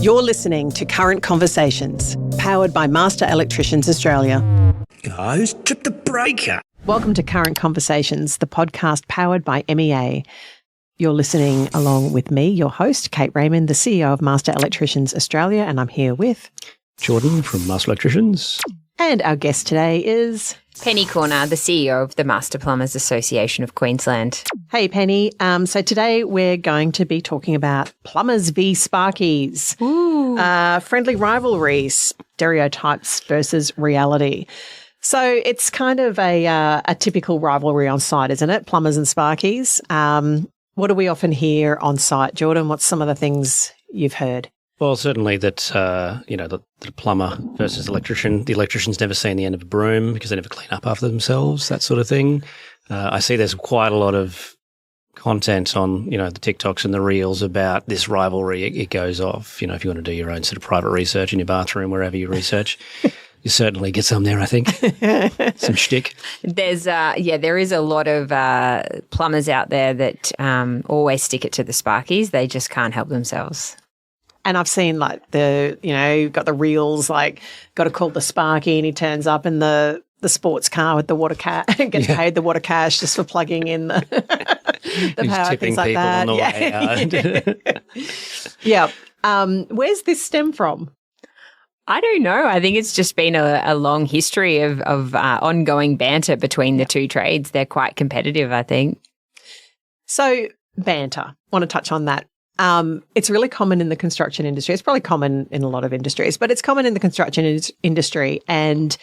You're listening to Current Conversations, powered by Master Electricians Australia. Guys, trip the breaker. Welcome to Current Conversations, the podcast powered by MEA. You're listening along with me, your host, Kate Raymond, the CEO of Master Electricians Australia, and I'm here with Jordan from Master Electricians. And our guest today is Penny Corner, the CEO of the Master Plumbers Association of Queensland. Hey, Penny. So today we're going to be talking about Plumbers v Sparkies. Friendly rivalry, stereotypes versus reality. So it's kind of a typical rivalry on site, isn't it? Plumbers and Sparkies. What do we often hear on site? Jordan, what's some of the things you've heard? Well, certainly that, the plumber versus electrician. The electrician's never seen the end of a broom because they never clean up after themselves, that sort of thing. I see there's quite a lot of content on, the TikToks and the Reels about this rivalry. It goes off, if you want to do your own sort of private research in your bathroom, wherever you research. You certainly get some there, I think. Some shtick. There is a lot of plumbers out there that always stick it to the Sparkies. They just can't help themselves. And I've seen got the Reels, got to call the Sparky and he turns up in the sports car with the water gets paid the water cash just for plugging in the power, things like that. Yeah. Where's this stem from? I don't know. I think it's just been a long history of ongoing banter between the two trades. They're quite competitive, I think. So banter, want to touch on that. It's really common in the construction industry. It's probably common in a lot of industries, but it's common in the construction industry. And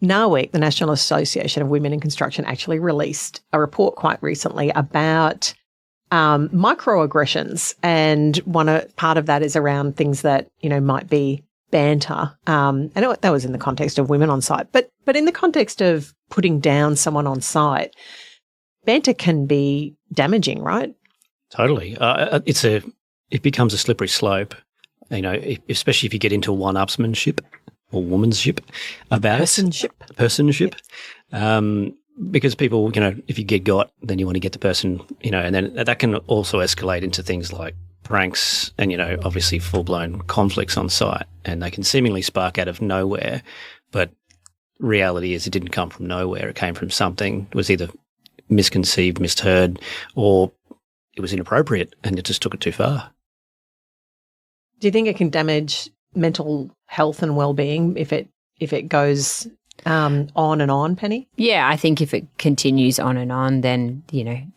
NAWIC, the National Association of Women in Construction, actually released a report quite recently about microaggressions. And part of that is around things that, might be banter. And that was in the context of women on site. But in the context of putting down someone on site, banter can be damaging, right? Totally. It becomes a slippery slope, especially if you get into one-upsmanship or womansship about personship. Because people, if you get got, then you want to get the person, and then that can also escalate into things like pranks and, obviously full-blown conflicts on site, and they can seemingly spark out of nowhere, but reality is it didn't come from nowhere. It came from something. It was either misconceived, misheard, or it was inappropriate and it just took it too far. Do you think it can damage mental health and well-being if it goes on and on, Penny? Yeah, I think if it continues on and on, then,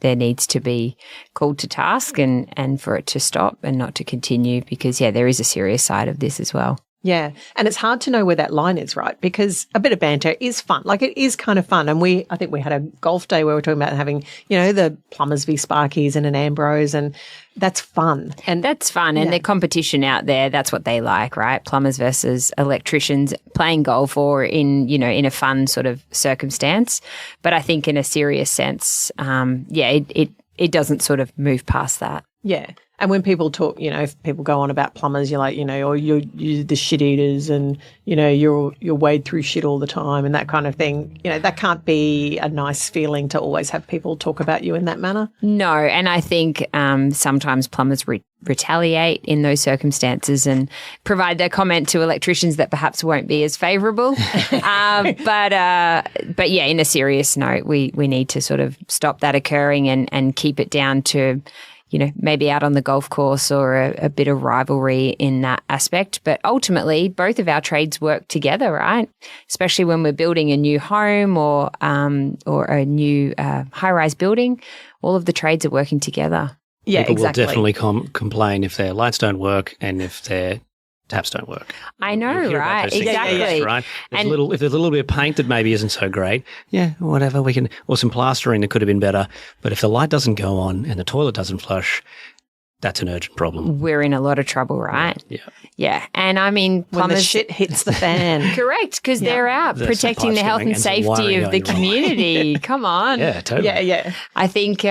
there needs to be called to task and for it to stop and not to continue because, there is a serious side of this as well. Yeah. And it's hard to know where that line is, right? Because a bit of banter is fun. It is kind of fun. And I think we had a golf day where we were talking about having, the Plumbers v Sparkies and an Ambrose, and that's fun. And that's fun. And the competition out there, that's what they like, right? Plumbers versus electricians playing golf or in a fun sort of circumstance. But I think in a serious sense, it doesn't sort of move past that. Yeah. And when people talk, if people go on about plumbers, you're like, or you're the shit eaters and, you're wade through shit all the time and that kind of thing. That can't be a nice feeling to always have people talk about you in that manner. No. And I think sometimes plumbers retaliate in those circumstances and provide their comment to electricians that perhaps won't be as favourable. But in a serious note, we need to sort of stop that occurring and keep it down to maybe out on the golf course or a bit of rivalry in that aspect. But ultimately, both of our trades work together, right? Especially when we're building a new home or a new high-rise building, all of the trades are working together. Yeah, People exactly. will definitely complain if their lights don't work and if their taps don't work. I know, right? Exactly. Right? If there's a little bit of paint that maybe isn't so great, whatever, or some plastering that could have been better. But if the light doesn't go on and the toilet doesn't flush, that's an urgent problem. We're in a lot of trouble, right? Yeah. Yeah. And I mean, plumbers, when the shit hits the fan. Correct, because they're out protecting the health and safety of the community. Come on. Yeah, totally. Yeah. I think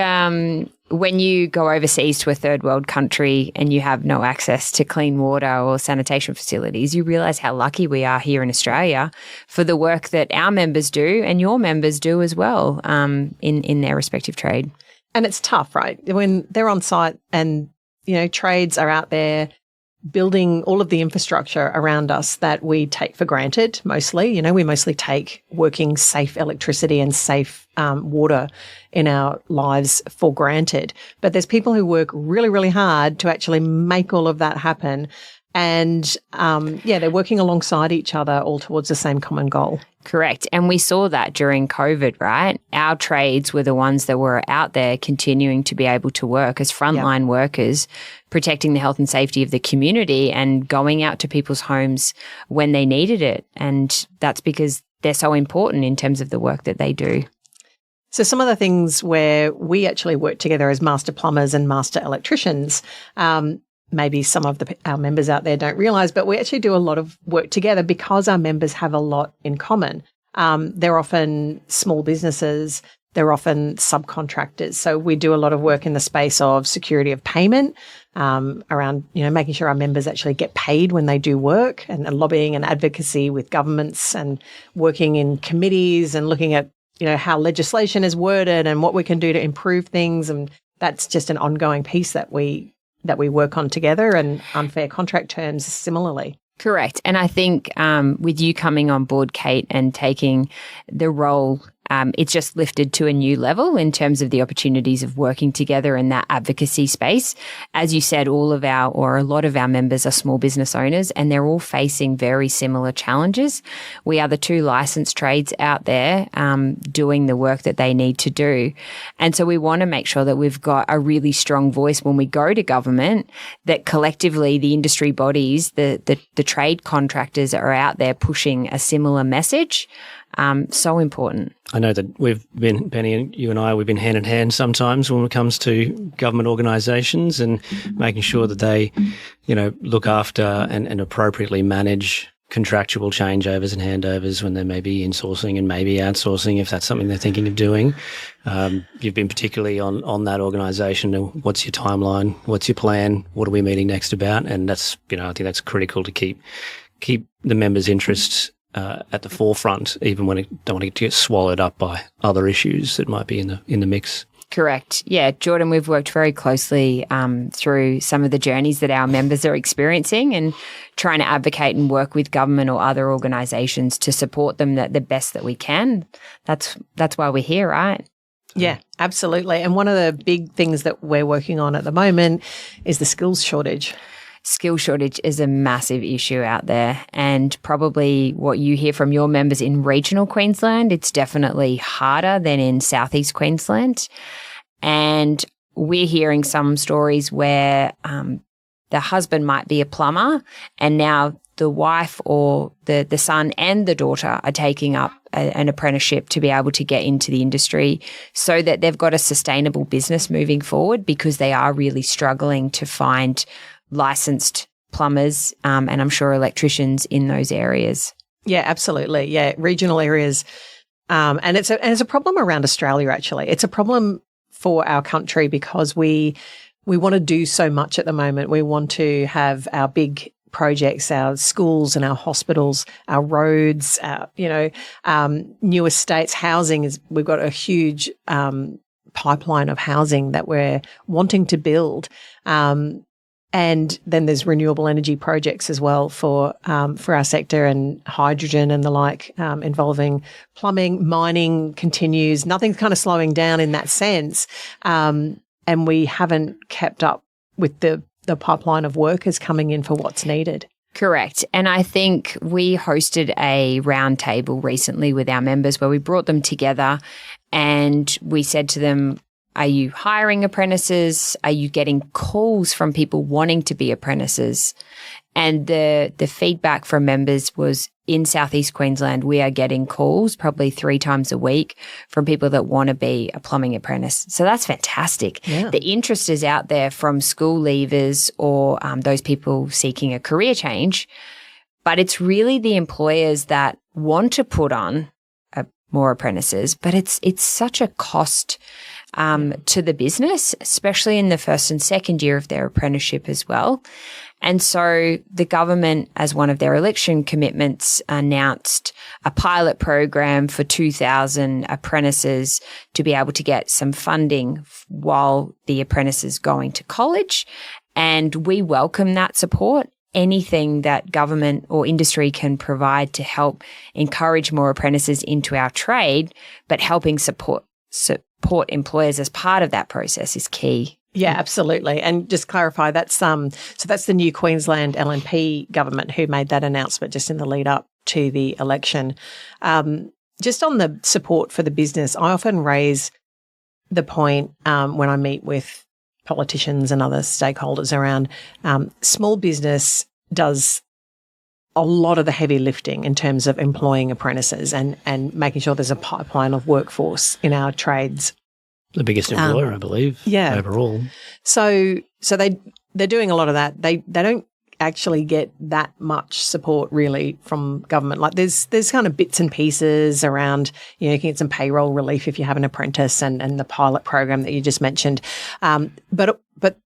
when you go overseas to a third world country and you have no access to clean water or sanitation facilities, you realise how lucky we are here in Australia for the work that our members do and your members do as well in their respective trade. And it's tough, right? When they're on site and, trades are out there building all of the infrastructure around us that we take for granted mostly. You know, we mostly take working safe electricity and safe water in our lives for granted. But there's people who work really, really hard to actually make all of that happen. And they're working alongside each other all towards the same common goal. Correct. And we saw that during COVID, right? Our trades were the ones that were out there continuing to be able to work as frontline workers, protecting the health and safety of the community and going out to people's homes when they needed it. And that's because they're so important in terms of the work that they do. So some of the things where we actually work together as master plumbers and master electricians, maybe some of our members out there don't realise, but we actually do a lot of work together because our members have a lot in common. They're often small businesses. They're often subcontractors. So we do a lot of work in the space of security of payment, around, you know, making sure our members actually get paid when they do work, and lobbying and advocacy with governments, and working in committees and looking at, you know, how legislation is worded and what we can do to improve things. And that's just an ongoing piece that we work on together, and unfair contract terms similarly. Correct. And I think with you coming on board, Kate, and taking the role, it's just lifted to a new level in terms of the opportunities of working together in that advocacy space. As you said, a lot of our members are small business owners, and they're all facing very similar challenges. We are the two licensed trades out there doing the work that they need to do. And so we want to make sure that we've got a really strong voice when we go to government, that collectively the industry bodies, the trade contractors are out there pushing a similar message. So important. I know that we've been, Penny, and you and I, we've been hand in hand sometimes when it comes to government organisations and making sure that they, you know, look after and appropriately manage contractual changeovers and handovers when they may be insourcing and maybe outsourcing, if that's something they're thinking of doing. You've been particularly on that organisation. What's your timeline? What's your plan? What are we meeting next about? And that's, you know, I think that's critical to keep the members' interests at the forefront, even when it don't want to get swallowed up by other issues that might be in the mix. Correct. Yeah, Jordan, we've worked very closely through some of the journeys that our members are experiencing, and trying to advocate and work with government or other organisations to support them the best that we can. That's why we're here, right? Yeah, absolutely. And one of the big things that we're working on at the moment is the skills shortage. Skill shortage is a massive issue out there, and probably what you hear from your members in regional Queensland, it's definitely harder than in southeast Queensland. And we're hearing some stories where the husband might be a plumber, and now the wife or the son and the daughter are taking up an apprenticeship to be able to get into the industry, so that they've got a sustainable business moving forward, because they are really struggling to find licensed plumbers and I'm sure electricians in those areas. Yeah, absolutely. Yeah, regional areas. And it's a problem around Australia, actually. It's a problem for our country because we want to do so much at the moment. We want to have our big projects, our schools and our hospitals, our roads, new estates, housing. We've got a huge pipeline of housing that we're wanting to build. And then there's renewable energy projects as well for our sector, and hydrogen and the like, involving plumbing. Mining continues. Nothing's kind of slowing down in that sense. And we haven't kept up with the pipeline of workers coming in for what's needed. Correct. And I think we hosted a roundtable recently with our members where we brought them together and we said to them, are you hiring apprentices? Are you getting calls from people wanting to be apprentices? And the feedback from members was, in southeast Queensland, we are getting calls probably 3 times a week from people that want to be a plumbing apprentice. So that's fantastic. Yeah. The interest is out there from school leavers or those people seeking a career change. But it's really the employers that want to put on more apprentices, but it's such a cost to the business, especially in the first and second year of their apprenticeship as well. And so the government, as one of their election commitments, announced a pilot program for 2,000 apprentices to be able to get some funding while the apprentices going to college. And we welcome that support. Anything that government or industry can provide to help encourage more apprentices into our trade, but helping support employers as part of that process is key. Yeah, absolutely. And just clarify, that's so that's the new Queensland LNP government who made that announcement just in the lead up to the election. Just on the support for the business, I often raise the point when I meet with politicians and other stakeholders around small business does a lot of the heavy lifting in terms of employing apprentices and making sure there's a pipeline of workforce in our trades. The biggest employer, I believe, overall. So they're doing a lot of that. They don't actually get that much support really from government. Like there's kind of bits and pieces around, you can get some payroll relief if you have an apprentice and the pilot program that you just mentioned. But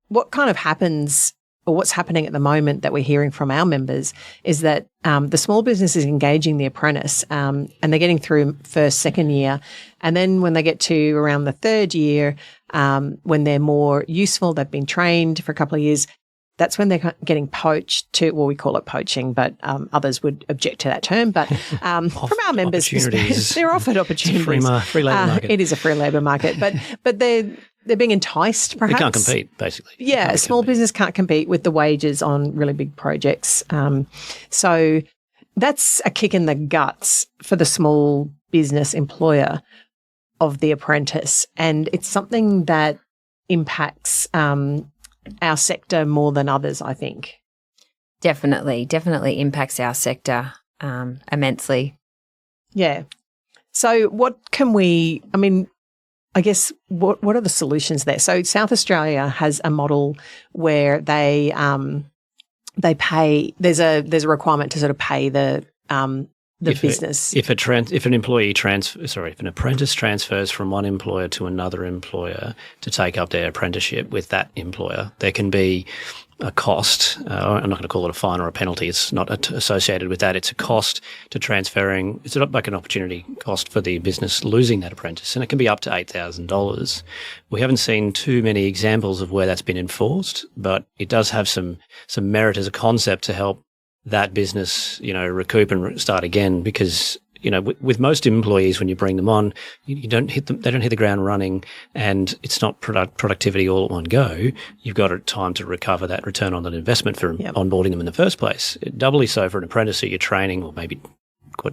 what kind of happens, or what's happening at the moment that we're hearing from our members, is that the small business is engaging the apprentice and they're getting through first, second year. And then when they get to around the third year, when they're more useful, they've been trained for a couple of years, that's when they're getting poached to, well, we call it poaching, but others would object to that term. But from our members' perspective, they're offered opportunities. It's a free labour market. It is a free labour market, but they're being enticed, perhaps. They can't compete, basically. Yeah, small business can't compete with the wages on really big projects. So that's a kick in the guts for the small business employer of the apprentice. And it's something that impacts our sector more than others, I think. Definitely impacts our sector immensely. Yeah. So what can I guess what are the solutions there? So South Australia has a model where they pay, there's a requirement to sort of pay the business. If an apprentice transfers from one employer to another employer to take up their apprenticeship with that employer, there can be a cost. I'm not going to call it a fine or a penalty. It's not associated with that. It's a cost to transferring. It's like an opportunity cost for the business losing that apprentice, and it can be up to $8,000. We haven't seen too many examples of where that's been enforced, but it does have some merit as a concept to help that business, recoup and start again, because, with most employees, when you bring them on, they don't hit the ground running, and it's not productivity all at one go. You've got a time to recover that return on that investment for onboarding them in the first place. Doubly so for an apprentice who you're training, or maybe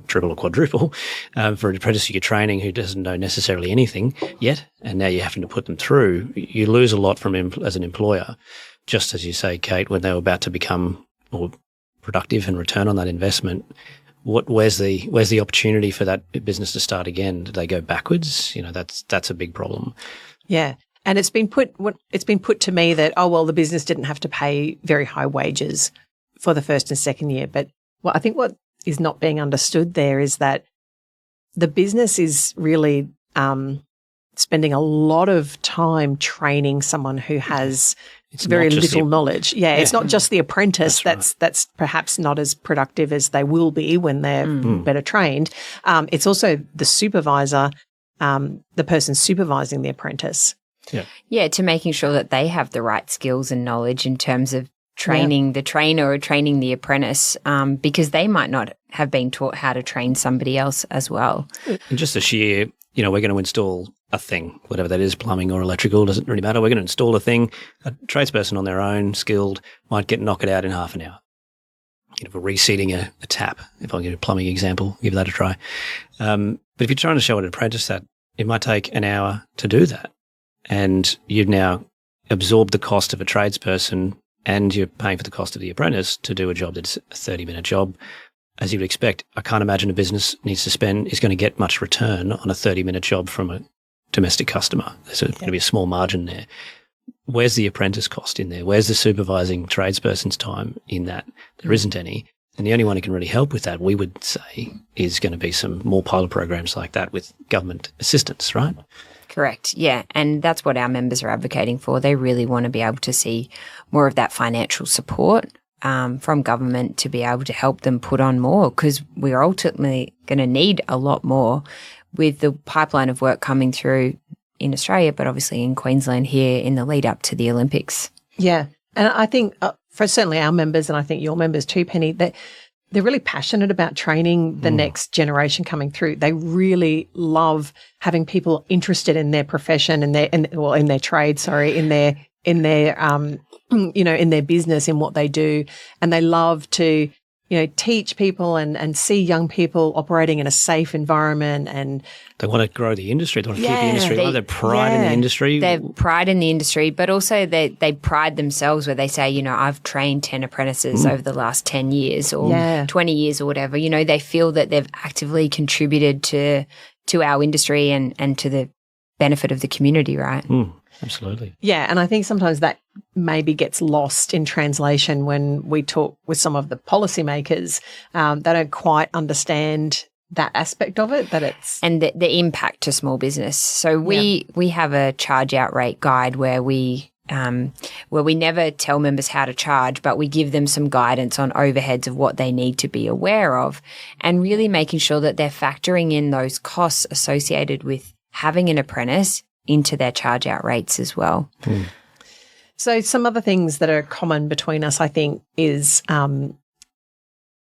triple or quadruple, for an apprentice who you're training who doesn't know necessarily anything yet, and now you're having to put them through. You lose a lot from as an employer, just as you say, Kate, when they were about to become more productive and return on that investment. Where's the opportunity for that business to start again? Do they go backwards? That's a big problem. Yeah. And it's been put to me that, the business didn't have to pay very high wages for the first and second year. But I think what is not being understood there is that the business is really spending a lot of time training someone who has very little knowledge. Yeah, it's not just the apprentice that's perhaps not as productive as they will be when they're better trained. It's also the supervisor, the person supervising the apprentice. Yeah, to making sure that they have the right skills and knowledge in terms of training the trainer or training the apprentice, because they might not have been taught how to train somebody else as well. And just the sheer, we're going to install a thing, whatever that is, plumbing or electrical, doesn't really matter. We're going to install a thing. A tradesperson on their own, skilled, might knock it out in half an hour. For reseating a tap, if I give a plumbing example, give that a try. But if you're trying to show an apprentice that, it might take an hour to do that. And you've now absorbed the cost of a tradesperson, and you're paying for the cost of the apprentice to do a job that's a 30-minute job. As you would expect, I can't imagine a business is going to get much return on a 30-minute job from a domestic customer. There's going to be a small margin there. Where's the apprentice cost in there? Where's the supervising tradesperson's time in that? There isn't any. And the only one who can really help with that, we would say, is going to be some more pilot programs like that with government assistance, right? Correct. Yeah. And that's what our members are advocating for. They really want to be able to see more of that financial support from government to be able to help them put on more, because we're ultimately going to need a lot more with the pipeline of work coming through in Australia, but obviously in Queensland here in the lead up to the Olympics. Yeah. And I think for certainly our members, and I think your members too, Penny, that they're really passionate about training the next generation coming through. They really love having people interested in their profession and in their trade, in their in their business, in what they do. And they love to, teach people and see young people operating in a safe environment. And they want to grow the industry. They want to keep the industry alive. They have pride in the industry. They have pride in the industry, but also they pride themselves where they say, I've trained 10 apprentices over the last 10 years or 20 years or whatever. They feel that they've actively contributed to our industry and to the benefit of the community, right? Absolutely. Yeah, and I think sometimes that maybe gets lost in translation when we talk with some of the policymakers. They don't quite understand that aspect of it, that it's... And the impact to small business. So we have a charge out rate guide where we never tell members how to charge, but we give them some guidance on overheads of what they need to be aware of, and really making sure that they're factoring in those costs associated with having an apprentice into their charge out rates as well. So some other things that are common between us, I think, is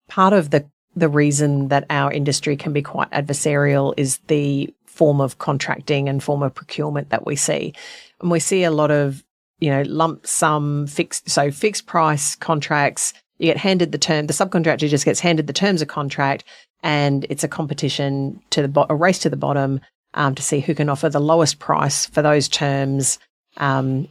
part of the reason that our industry can be quite adversarial is the form of contracting and form of procurement that we see. And we see a lot of, lump sum fixed price contracts. You get handed the term, the subcontractor just gets handed the terms of contract, and it's a competition a race to the bottom to see who can offer the lowest price for those terms, and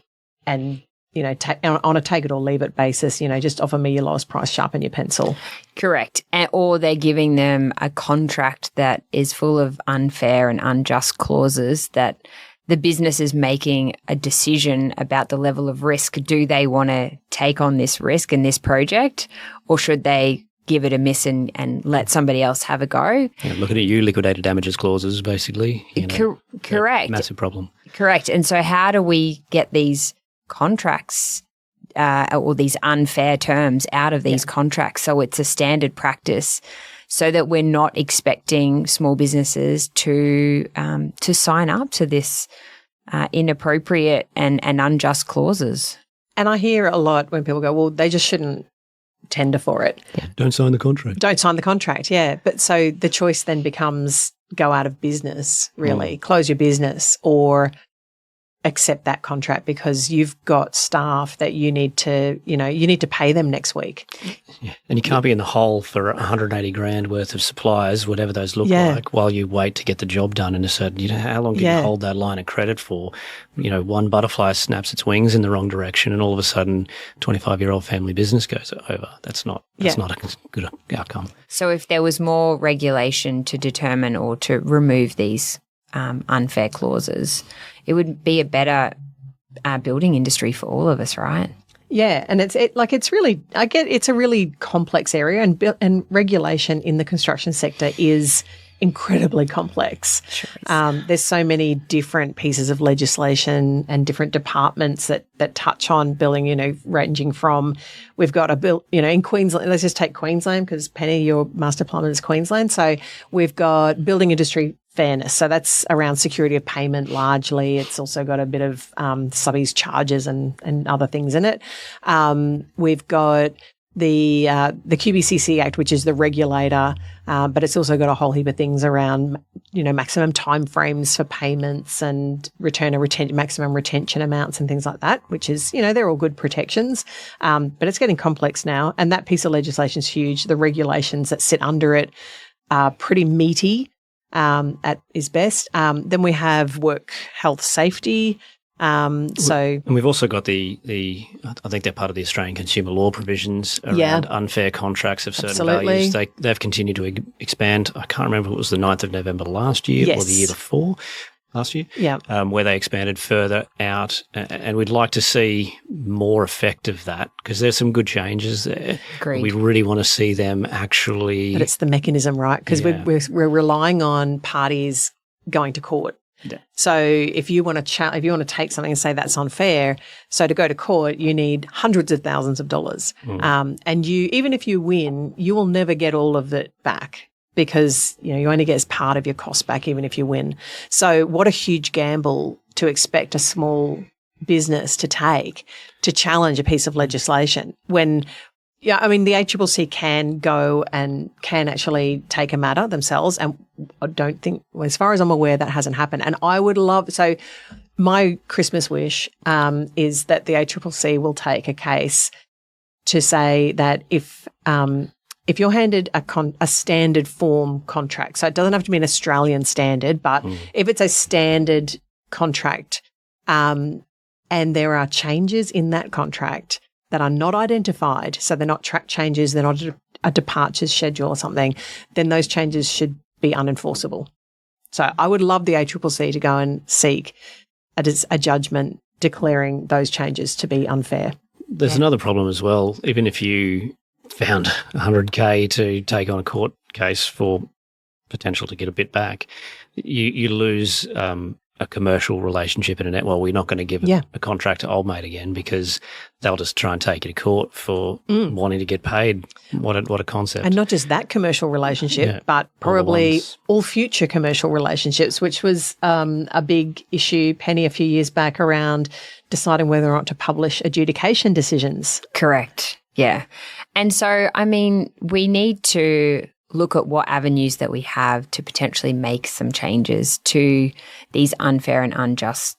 on a take it or leave it basis, just offer me your lowest price, sharpen your pencil. Correct. Or they're giving them a contract that is full of unfair and unjust clauses that the business is making a decision about the level of risk. Do they want to take on this risk in this project, or should they give it a miss and let somebody else have a go? Yeah, looking at you, liquidated damages clauses, basically. Correct. Massive problem. Correct. And so how do we get these contracts or these unfair terms out of these contracts so it's a standard practice, so that we're not expecting small businesses to sign up to this inappropriate and unjust clauses? And I hear a lot when people go, well, they just shouldn't tender for it. Don't sign the contract. Don't sign the contract, yeah. But so the choice then becomes go out of business, really, close your business, or accept that contract because you've got staff that you need to pay them next week. Yeah. And you can't be in the hole for 180 grand worth of suppliers, whatever those look like, while you wait to get the job done in a certain, how long can you hold that line of credit for? One butterfly snaps its wings in the wrong direction and all of a sudden 25-year-old family business goes over. That's not a good outcome. So if there was more regulation to determine or to remove these unfair clauses, it would be a better building industry for all of us, right? Yeah, and it's a really complex area, and regulation in the construction sector is incredibly complex. Sure is. There's so many different pieces of legislation and different departments that touch on building, ranging from, we've got a bill, in Queensland, let's just take Queensland because Penny, your master plumber is Queensland. So we've got building industry fairness. So that's around security of payment largely. It's also got a bit of subbies charges and other things in it. We've got the QBCC Act, which is the regulator, but it's also got a whole heap of things around, maximum timeframes for payments and maximum retention amounts and things like that, which is, they're all good protections. But it's getting complex now. And that piece of legislation is huge. The regulations that sit under it are pretty meaty at is best. Then we have work health safety. And we've also got the I think they're part of the Australian consumer law provisions around unfair contracts of certain values. They've continued to expand. I can't remember if it was the 9th of November last year or the year before last year, where they expanded further out. And we'd like to see more effect of that because there's some good changes there. Agreed. We really want to see them actually. But it's the mechanism, right? Because we're relying on parties going to court. Yeah. So if you want to take something and say that's unfair, so to go to court, you need hundreds of thousands of dollars. And even if you win, you will never get all of it back because, you only get part of your cost back even if you win. So what a huge gamble to expect a small business to take to challenge a piece of legislation when, yeah, I mean, the ACCC can go and can actually take a matter themselves. And I don't think, as far as I'm aware, that hasn't happened. And I would love, so my Christmas wish is that the ACCC will take a case to say that if you're handed a standard form contract, so it doesn't have to be an Australian standard, but if it's a standard contract and there are changes in that contract that are not identified, so they're not track changes, they're not a departures schedule or something, then those changes should be unenforceable. So I would love the ACCC to go and seek a judgment declaring those changes to be unfair. There's another problem as well. Even if you found $100K to take on a court case for potential to get a bit back, you lose a commercial relationship in a net. Well, we're not going to give a contract to old mate again because they'll just try and take you to court for wanting to get paid. What a concept. And not just that commercial relationship, but probably all future commercial relationships, which was a big issue, Penny, a few years back around deciding whether or not to publish adjudication decisions. Correct. Yeah. And so, I mean, we need to look at what avenues that we have to potentially make some changes to these unfair and unjust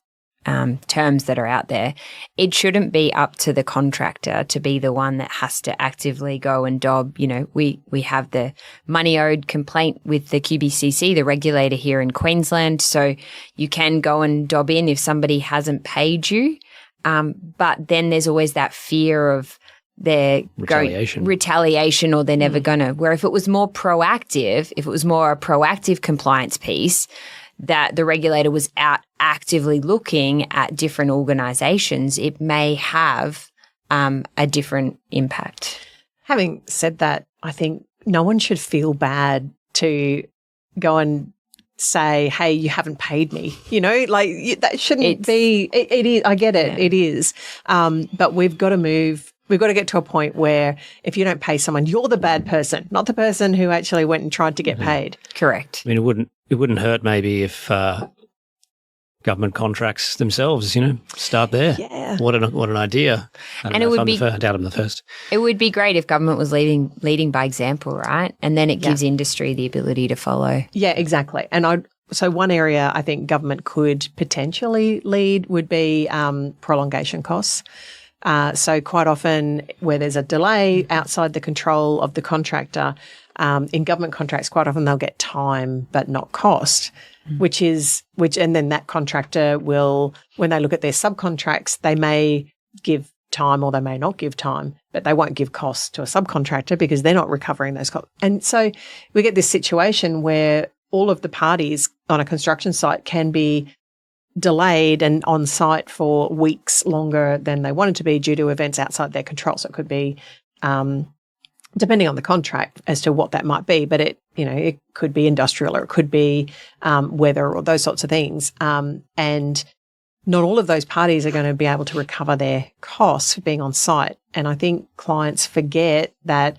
terms that are out there. It shouldn't be up to the contractor to be the one that has to actively go and dob. You know, we have the money owed complaint with the QBCC, the regulator here in Queensland. So you can go and dob in if somebody hasn't paid you. But then there's always that fear of their retaliation or they're never going to. Where if it was more proactive, if it was more a proactive compliance piece, that the regulator was out actively looking at different organisations, it may have a different impact. Having said that, I think no one should feel bad to go and say, hey, you haven't paid me, you know, like that shouldn't be, it is, I get it, it is. But we've got to move. We've got to get to a point where if you don't pay someone, you're the bad person, not the person who actually went and tried to get paid. Correct. I mean, it wouldn't hurt maybe if government contracts themselves, you know, start there. Yeah. What an idea. And it would be, I doubt I'm the first. It would be great if government was leading by example, right? And then it gives industry the ability to follow. Yeah, exactly. And so one area I think government could potentially lead would be prolongation costs. So quite often where there's a delay outside the control of the contractor, in government contracts, quite often they'll get time but not cost, and then that contractor will, when they look at their subcontracts, they may give time or they may not give time, but they won't give costs to a subcontractor because they're not recovering those costs. And so we get this situation where all of the parties on a construction site can be delayed and on site for weeks longer than they wanted to be due to events outside their control. So it could be, depending on the contract as to what that might be, but it could be industrial or it could be weather or those sorts of things. And not all of those parties are going to be able to recover their costs for being on site. And I think clients forget that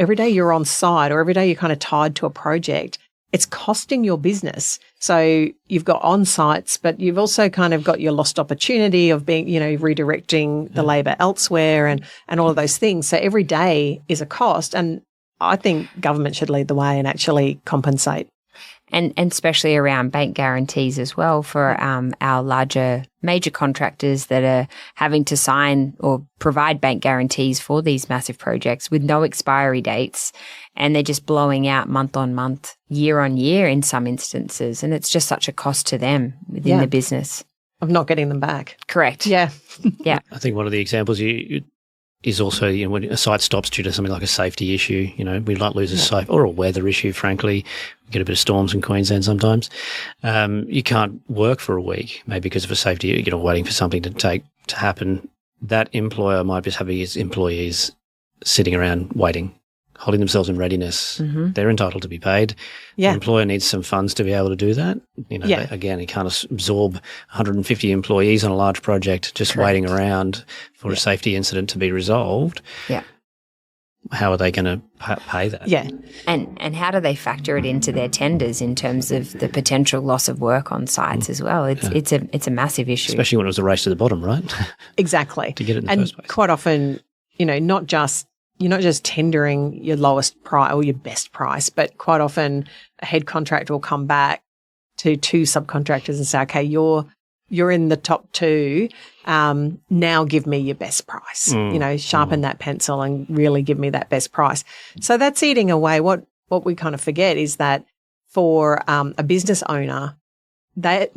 every day you're on site or every day you're kind of tied to a project, it's costing your business. So you've got on-sites, but you've also kind of got your lost opportunity of being, redirecting the labour elsewhere and all of those things. So every day is a cost. And I think government should lead the way and actually compensate. And especially around bank guarantees as well for our larger major contractors that are having to sign or provide bank guarantees for these massive projects with no expiry dates. And they're just blowing out month on month, year on year in some instances. And it's just such a cost to them within the business. Of not getting them back. Correct. Yeah. Yeah. I think one of the examples is also, when a site stops due to something like a safety issue, we might lose a site or a weather issue, frankly. We get a bit of storms in Queensland sometimes. You can't work for a week, maybe because of a safety, waiting for something to happen. That employer might just have his employees sitting around waiting, holding themselves in readiness. Mm-hmm. They're entitled to be paid. Yeah. The employer needs some funds to be able to do that. Again, he can't absorb 150 employees on a large project just waiting around for a safety incident to be resolved. Yeah. how are they going to pay that? Yeah. And how do they factor it into their tenders in terms of the potential loss of work on sites as well? It's a massive issue. Especially when it was a race to the bottom, right? Exactly. To get it in the first place. Quite often, you're not just tendering your lowest price or your best price, but quite often a head contractor will come back to two subcontractors and say, okay, you're in the top two. Now give me your best price. Sharpen that pencil and really give me that best price. So that's eating away. What we kind of forget is that for a business owner, they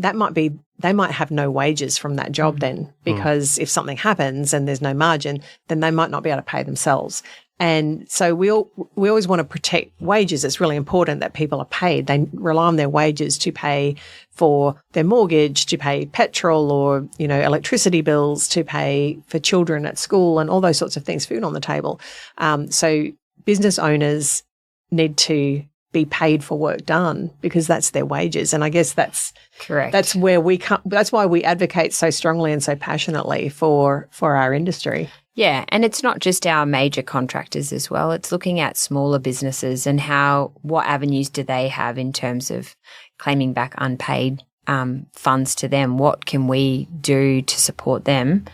might have no wages from that job then, because if something happens and there's no margin, then they might not be able to pay themselves. And so we always want to protect wages. It's really important that people are paid. They rely on their wages to pay for their mortgage, to pay petrol or, electricity bills, to pay for children at school and all those sorts of things, food on the table. So business owners need to be paid for work done because that's their wages. And I guess that's correct. That's where that's why we advocate so strongly and so passionately for our industry. Yeah, and it's not just our major contractors as well. It's looking at smaller businesses and what avenues do they have in terms of claiming back unpaid funds to them. What can we do to support them?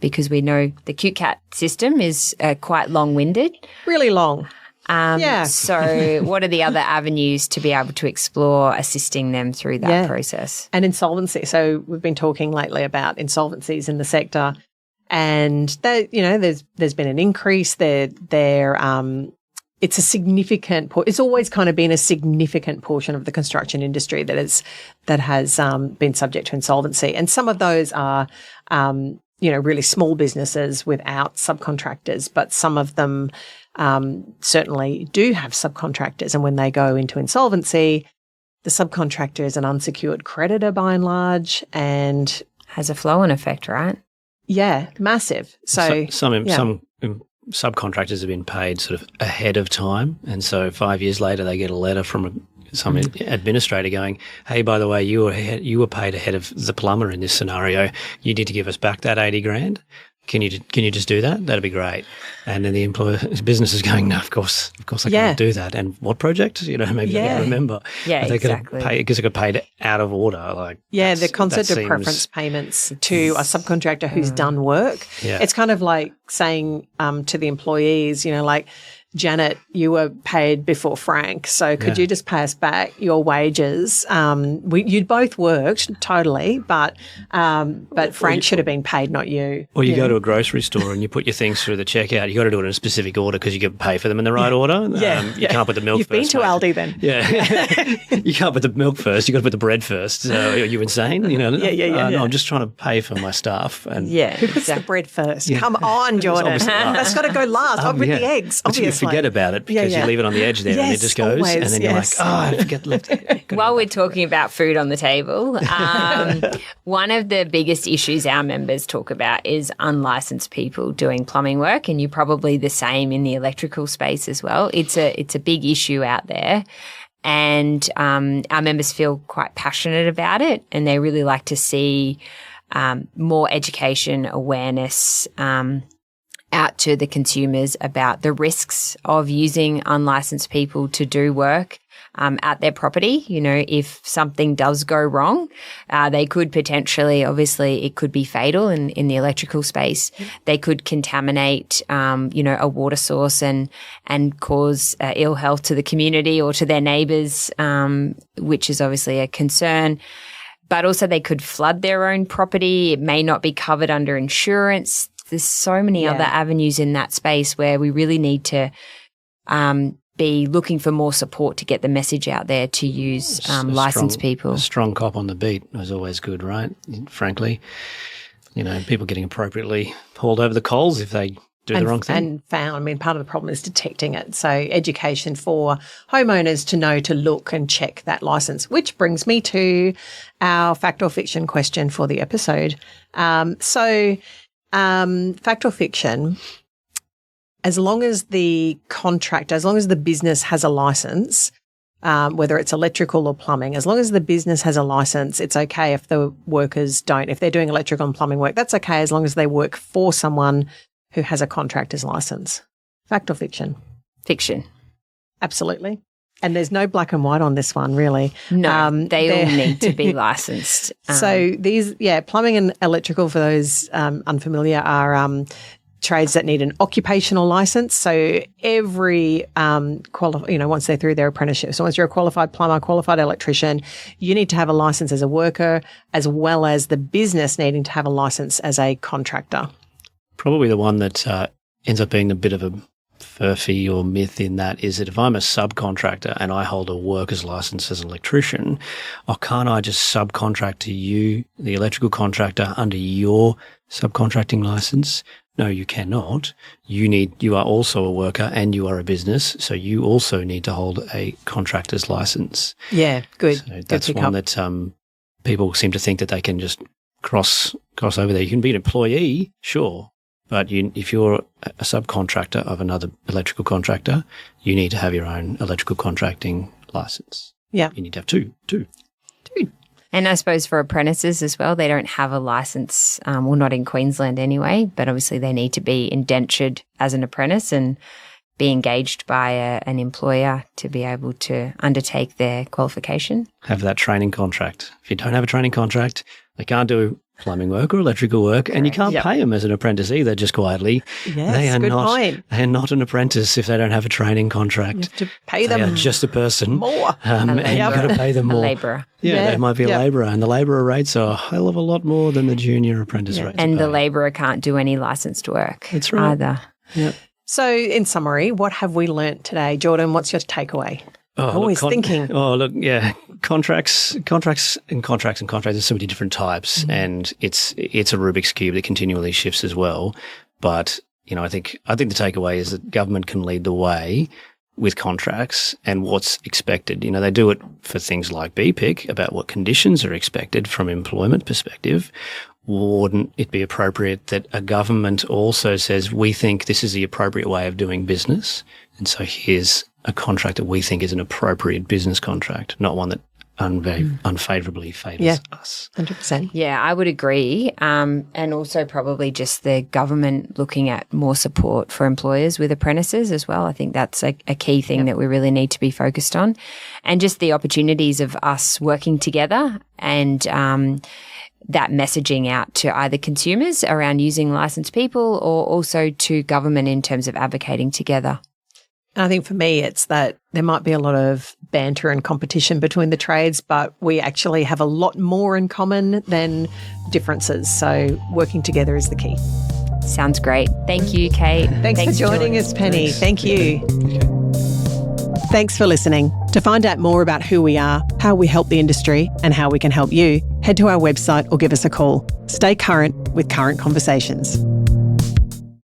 Because we know the QCAT system is quite long-winded. Really long. So what are the other avenues to be able to explore assisting them through that process? And insolvency. So we've been talking lately about insolvencies in the sector. And there's been an increase there. It's a significant. It's always kind of been a significant portion of the construction industry that has been subject to insolvency. And some of those are, really small businesses without subcontractors, but some of them certainly do have subcontractors. And when they go into insolvency, the subcontractor is an unsecured creditor by and large, and has a flow-on effect, right? Yeah, massive. So some subcontractors have been paid sort of ahead of time, and so 5 years later they get a letter from some administrator going, "Hey, by the way, you were paid ahead of the plumber in this scenario. You need to give us back that 80 grand. Can you just do that? That'd be great." And then the business is going, "No, of course I can't do that." And what project? Maybe they don't remember. Yeah, they exactly. Because it got paid out of order. The concept of preference payments to a subcontractor who's done work. Yeah. It's kind of like saying to the employees, Janet, you were paid before Frank, so could you just pay us back your wages? You'd both worked totally, but Frank should have been paid, not you. Or you go to a grocery store and you put your things through the checkout. You got to do it in a specific order because you get paid for them in the right order. You can't put the milk You've first. You've been to Aldi then. Yeah, you can't put the milk first. You got to put the bread first. Are you insane? No, I'm just trying to pay for my staff. And who puts the bread first? Yeah. Come on, Jordan. That's got to go last. With the eggs, obviously. You forget about it because you leave it on the edge there and it just goes. Always, and then you're like, I forget left. While we're talking about food on the table, one of the biggest issues our members talk about is unlicensed people doing plumbing work, and you're probably the same in the electrical space as well. It's a big issue out there. And our members feel quite passionate about it, and they really like to see more education, awareness out to the consumers about the risks of using unlicensed people to do work at their property. If something does go wrong, they could potentially, obviously it could be fatal in the electrical space. They could contaminate, a water source and cause ill health to the community or to their neighbours, which is obviously a concern. But also they could flood their own property. It may not be covered under insurance. There's so many other avenues in that space where we really need to be looking for more support to get the message out there to use licensed people. A strong cop on the beat is always good, right? Frankly, people getting appropriately hauled over the coals if they do the wrong thing. And found. Part of the problem is detecting it. So education for homeowners to know to look and check that license, which brings me to our fact or fiction question for the episode. Fact or fiction, as long as the business has a license, whether it's electrical or plumbing, as long as the business has a license, it's okay if the workers don't. If they're doing electrical and plumbing work, that's okay as long as they work for someone who has a contractor's license. Fact or fiction? Fiction. Absolutely. And there's no black and white on this one, really. No, they all need to be licensed. So these, plumbing and electrical, for those unfamiliar, are trades that need an occupational license. So every once they're through their apprenticeship, so once you're a qualified plumber, qualified electrician, you need to have a license as a worker, as well as the business needing to have a license as a contractor. Probably the one that ends up being a bit of a furphy or myth in that is that if I'm a subcontractor and I hold a worker's license as an electrician, can't I just subcontract to you, the electrical contractor, under your subcontracting license? No, you cannot. You are also a worker and you are a business, so you also need to hold a contractor's license. Yeah, good. So that's one that people seem to think that they can just cross over there. You can be an employee, sure. But if you're a subcontractor of another electrical contractor, you need to have your own electrical contracting license. Yeah. You need to have two. And I suppose for apprentices as well, they don't have a license, not in Queensland anyway, but obviously they need to be indentured as an apprentice and be engaged by an employer to be able to undertake their qualification. Have that training contract. If you don't have a training contract, they can't do plumbing work or electrical work, and you can't pay them as an apprentice either, just quietly. Yes, good point. They are not an apprentice if they don't have a training contract. You have to pay them. They are just a person. More. And you've got to pay them more. A labourer. Yeah, they might be a labourer, and the labourer rates are a hell of a lot more than the junior apprentice rates. And the labourer can't do any licensed work either. Yep. So in summary, what have we learnt today? Jordan, what's your takeaway? Thinking. Oh, look, yeah. Contracts are so many different types, and it's a Rubik's Cube that continually shifts as well. But, I think the takeaway is that government can lead the way with contracts and what's expected. They do it for things like BPIC, about what conditions are expected from employment perspective. Wouldn't it be appropriate that a government also says, we think this is the appropriate way of doing business, and so here's a contract that we think is an appropriate business contract, not one that unfavourably favours us. 100%. Yeah, I would agree. And also probably just the government looking at more support for employers with apprentices as well. I think that's a key thing that we really need to be focused on. And just the opportunities of us working together and that messaging out to either consumers around using licensed people or also to government in terms of advocating together. I think for me, it's that there might be a lot of banter and competition between the trades, but we actually have a lot more in common than differences. So working together is the key. Sounds great. Thank you, Kate. Thanks for joining us, Penny. Thank you. Thanks for listening. To find out more about who we are, how we help the industry, and how we can help you, head to our website or give us a call. Stay current with current conversations.